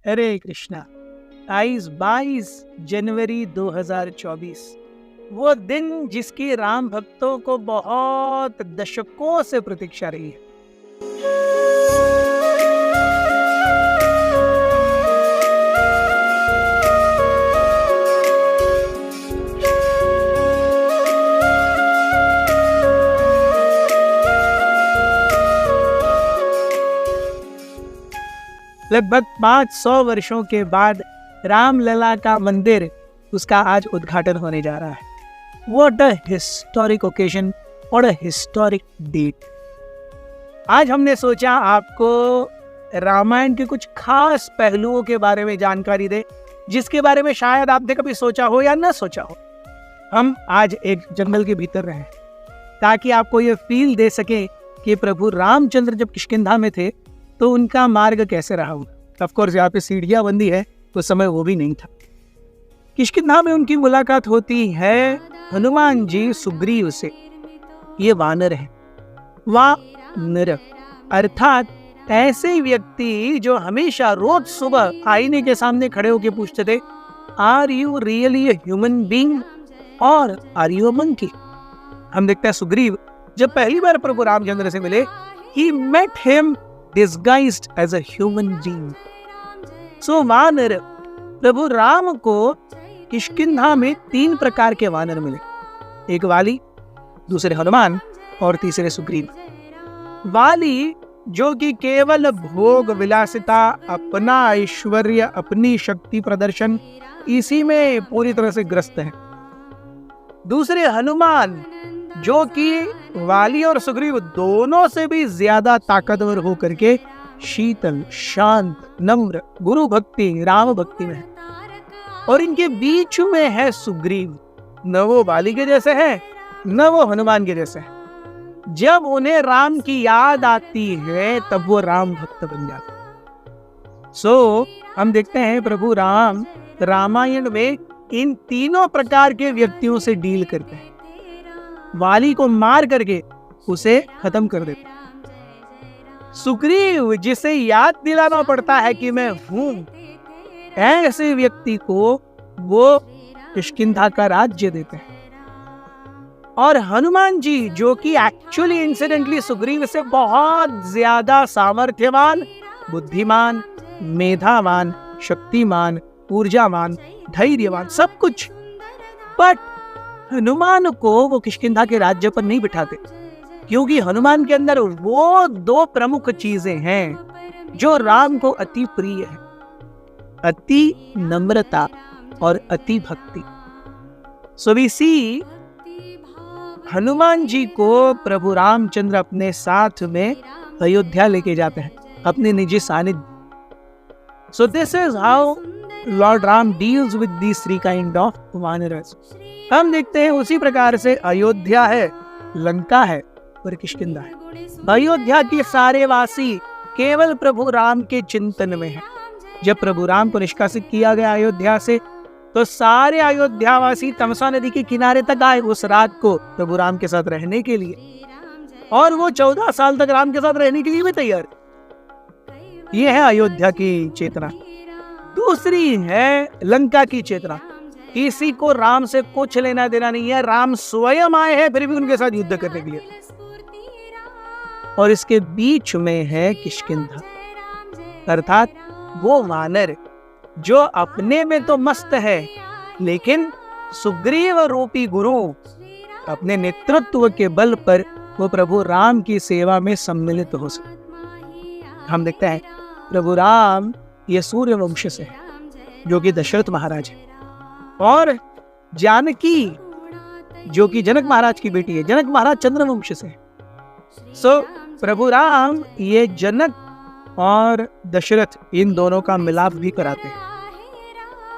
हरे कृष्णा। आज 22 जनवरी 2024, वो दिन जिसकी राम भक्तों को बहुत दशकों से प्रतीक्षा रही है। लगभग 500 वर्षों के बाद रामलला का मंदिर, उसका आज उद्घाटन होने जा रहा है। व्हाट अ हिस्टोरिक ओकेजन और अ हिस्टोरिक डेट। आज हमने सोचा आपको रामायण के कुछ खास पहलुओं के बारे में जानकारी दे, जिसके बारे में शायद आपने कभी सोचा हो या ना सोचा हो। हम आज एक जंगल के भीतर रहे ताकि आपको ये फील दे सके कि प्रभु रामचंद्र जब किष्किंधा में थे तो उनका मार्ग कैसे रहा होगा। ऑफ कोर्स यहाँ पे सीढ़ियां बंदी है, उस समय वो भी नहीं था। किष्किंधा में उनकी मुलाकात होती है हनुमान जी सुग्रीव से। ये वानर है, वानर अर्थात ऐसे व्यक्ति जो हमेशा रोज सुबह आईने के सामने खड़े होकर पूछते थे, are you really a human being और आर यू अ मंकी। हम देखते हैं सुग्रीव जब पहली बार प्रभु रामचंद्र से मिले, he met him disguised as a human being. So वानर, प्रभु राम को किष्किंधा में 3 प्रकार के वानर मिले। एक वाली, दूसरे हनुमान और तीसरे सुग्रीव। वाली जो कि केवल भोग विलासिता, अपना ऐश्वर्य, अपनी शक्ति प्रदर्शन, इसी में पूरी तरह से ग्रस्त है। दूसरे हनुमान जो कि वाली और सुग्रीव दोनों से भी ज्यादा ताकतवर होकर के शीतल, शांत, नम्र, गुरु भक्ति, राम भक्ति में है। और इनके बीच में है सुग्रीव, न वो वाली के जैसे है न वो हनुमान के जैसे है। जब उन्हें राम की याद आती है तब वो राम भक्त बन जाते हैं। सो हम देखते हैं प्रभु राम रामायण में इन तीनों प्रकार के व्यक्तियों से डील करते हैं। वाली को मार करके उसे खत्म कर देते। सुग्रीव जिसे याद दिलाना पड़ता है कि मैं हूं, ऐसे व्यक्ति को वो किष्किंधा का राज्य देते हैं। और हनुमान जी जो कि एक्चुअली इंसिडेंटली सुग्रीव से बहुत ज्यादा सामर्थ्यवान, बुद्धिमान, मेधावान, शक्तिमान, ऊर्जावान, धैर्यवान, सब कुछ, बट हनुमान को वो किष्किंधा के राज्य पर नहीं बिठाते, क्योंकि हनुमान के अंदर वो 2 प्रमुख चीजें हैं जो राम को अति प्रिय है, अति नम्रता और अति भक्ति। सो वी सी हनुमान जी को प्रभु रामचंद्र अपने साथ में अयोध्या लेके जाते हैं, अपने निजी सानिध्य। So this is how lord Ram deals with these 3 kind of वानरस। हम देखते हैं उसी प्रकार से अयोध्या है, लंका है और किष्किंधा है। अयोध्या के सारे वासी केवल प्रभु राम के चिंतन में है। जब प्रभु राम को निष्कासित किया गया अयोध्या से, तो सारे अयोध्यावासी तमसा नदी के किनारे तक आए उस रात को प्रभु राम के साथ रहने के लिए, और वो 14 साल तक राम के साथ रहने के लिए भी तैयार। ये है अयोध्या की चेतना। दूसरी है लंका की चेतना। किसी को राम से कुछ लेना देना नहीं है, राम स्वयं आए हैं फिर भी उनके साथ युद्ध करने के लिए। और इसके बीच में है किष्किंधा, अर्थात वो वानर जो अपने में तो मस्त है, लेकिन सुग्रीव रूपी गुरु अपने नेतृत्व के बल पर वो प्रभु राम की सेवा में सम्मिलित हो सके। हम देखते हैं प्रभु राम ये सूर्य वंश से है, जो कि दशरथ महाराज है, और जानकी जो कि जनक महाराज की बेटी है, जनक महाराज चंद्रवंश से है। सो प्रभु राम ये जनक और दशरथ इन दोनों का मिलाप भी कराते हैं।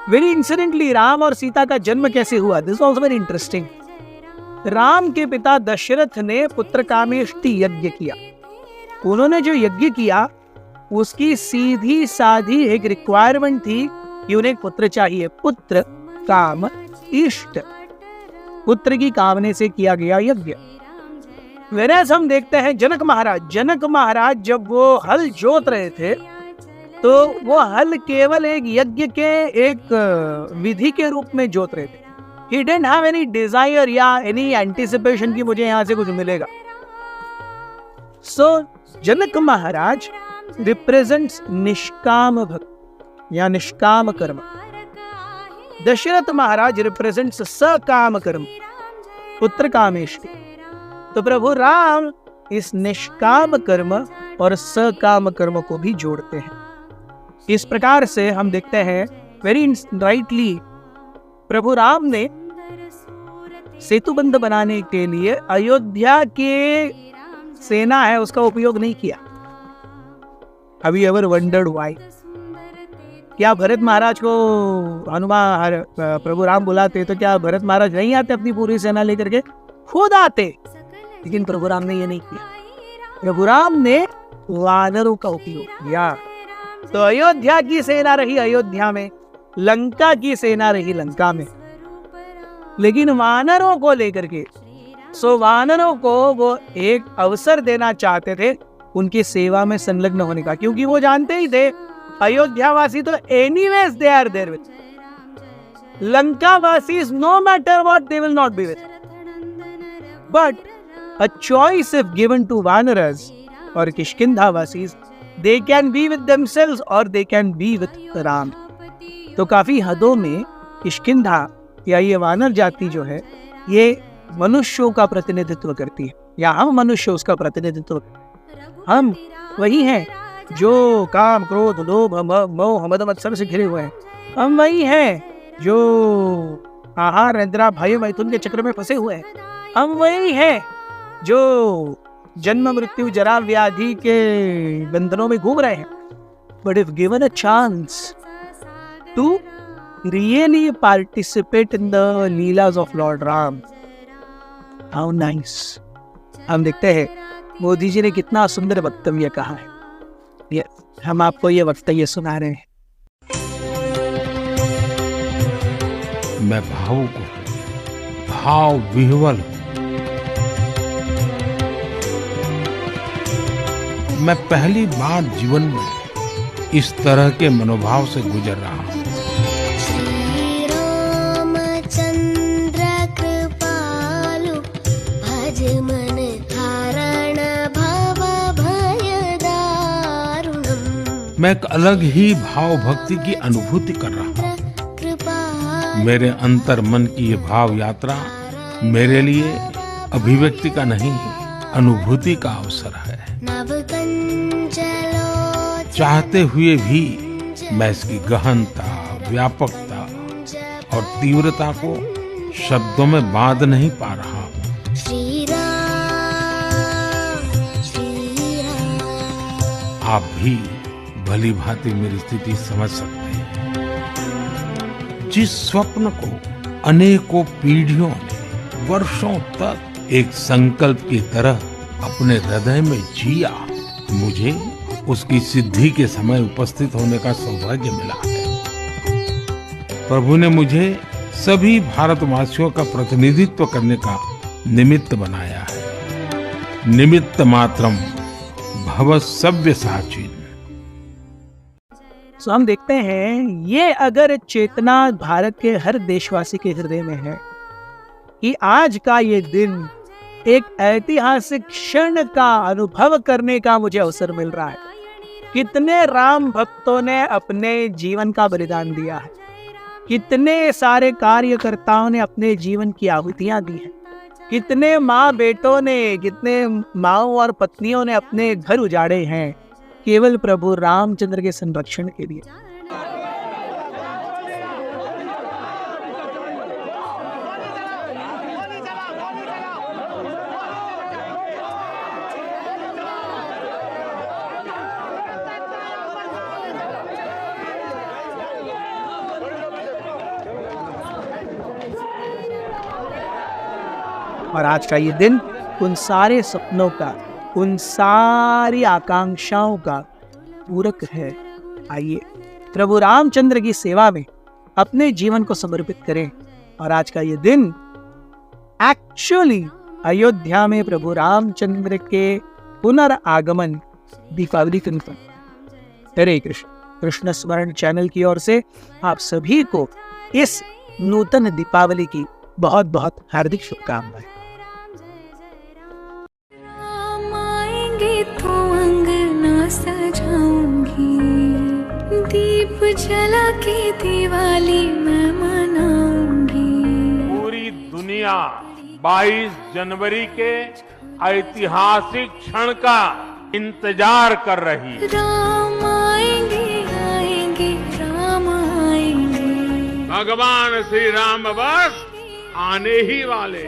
वेरी इंसिडेंटली राम और सीता का जन्म कैसे हुआ, this also very interesting. Ram के पिता दशरथ ने पुत्र कामेष्टि यज्ञ किया। उन्होंने जो यज्ञ किया उसकी सीधी साधी एक रिक्वायरमेंट थी कि उन्हें पुत्र चाहिए। पुत्र काम इष्ट, पुत्र की कामने से किया गया यज्ञ। वेरएज़ हम देखते हैं जनक महाराज जब वो हल जोत रहे थे तो वो हल केवल एक यज्ञ के एक विधि के रूप में जोत रहे थे. He didn't have any desire या any anticipation कि मुझे यहाँ से कुछ मिलेगा. So जनक महाराज represents निष्काम भक्ति या निष्काम कर्म. दशरथ महाराज represents सकाम कर्म, पुत्र कामेष्टि. तो प्रभु राम इस निष्काम कर्म और सकाम कर्म को भी जोड़ते हैं. इस प्रकार से हम देखते हैं वेरी राइटली प्रभु राम ने सेतुबंध बनाने के लिए अयोध्या के सेना है उसका उपयोग नहीं किया. Have you ever wondered why? क्या भरत महाराज को हनुमान प्रभु राम बुलाते तो क्या भरत महाराज नहीं आते अपनी पूरी सेना लेकर के? खुद आते. लेकिन प्रभु राम ने ये नहीं किया. प्रभु राम ने वानरों का उपयोग किया. तो अयोध्या की सेना रही अयोध्या में, लंका की सेना रही लंका में, लेकिन वानरों को लेकर के, सो वानरों को वो एक अवसर देना चाहते थे उनकी सेवा में संलग्न होने का, क्योंकि वो जानते ही थे अयोध्या वासी तो anyways they are there with, Lanka वासीज no matter what they will not be with. But a choice if given to वानरस और Kishkindha वासीज, they can be with themselves और they can be with Ram. तो काफी हदों में किष्किंधा या ये वानर जाति जो है ये मनुष्यों का प्रतिनिधित्व करती है, या हम मनुष्य उसका प्रतिनिधित्व करते हैं. हम वही हैं जो काम क्रोध लोभ मोह मद मत्सर से घिरे हुए हैं. हम वही हैं जो आहार निद्रा भय मैथुन के चक्र में फंसे हुए हैं. हम वही हैं जो जन्म मृत्यु जरा व्याधि के बंधनों में घूम रहे हैं. But if given a chance to really participate in the leelas of Lord Ram, how nice. हम देखते हैं मोदी जी ने कितना सुंदर वक्तव्य कहा है. हम आपको ये वक्तव्य सुना रहे हैं. मैं भावुक हूं, भाव विह्वल हूं. मैं पहली बार जीवन में इस तरह के मनोभाव से गुजर रहा हूँ. श्री रामचंद्र कृपालु भज मन धारण भव भय दारुणम्. मैं एक अलग ही भाव भक्ति की अनुभूति कर रहा हूँ. मेरे अंतर मन की ये भाव यात्रा मेरे लिए अभिव्यक्ति का नहीं, अनुभूति का अवसर है. चाहते हुए भी मैं इसकी गहनता, व्यापकता और तीव्रता को शब्दों में बांध नहीं पा रहा हूँ. श्री राम, श्री राम. आप भी भली भांति मेरी स्थिति समझ सकते हैं. जिस स्वप्न को अनेकों पीढ़ियों ने वर्षों तक एक संकल्प की तरह अपने हृदय में जिया, मुझे उसकी सिद्धि के समय उपस्थित होने का सौभाग्य मिला है. प्रभु ने मुझे सभी भारतवासियों का प्रतिनिधित्व करने का निमित्त बनाया है. निमित्त मात्रम भव सव्यसाचिन. तो हम देखते हैं ये अगर चेतना भारत के हर देशवासी के हृदय में है कि आज का ये दिन एक ऐतिहासिक क्षण का अनुभव करने का मुझे अवसर मिल रहा है. कितने राम भक्तों ने अपने जीवन का बलिदान दिया है, कितने सारे कार्यकर्ताओं ने अपने जीवन की आहुतियां दी हैं, कितने माँ बेटों ने, कितने माँओं और पत्नियों ने अपने घर उजाड़े हैं केवल प्रभु रामचंद्र के संरक्षण के लिए. और आज का ये दिन उन सारे सपनों का, उन सारी आकांक्षाओं का पूरक है. आइए प्रभु रामचंद्र की सेवा में अपने जीवन को समर्पित करें. और आज का ये दिन एक्चुअली अयोध्या में प्रभु रामचंद्र के पुनरागमन दीपावली के रूप में. हरे कृष्ण. कृष्ण स्मरण चैनल की ओर से आप सभी को इस नूतन दीपावली की बहुत बहुत हार्दिक शुभकामनाएं। आएंगे तो अंगना सजाऊंगी, दीप जला के दिवाली मैं मनाऊंगी। पूरी दुनिया 22 जनवरी के ऐतिहासिक क्षण का इंतजार कर रही है। राम आएंगे आएंगे राम आएंगे, भगवान श्री राम बस आने ही वाले।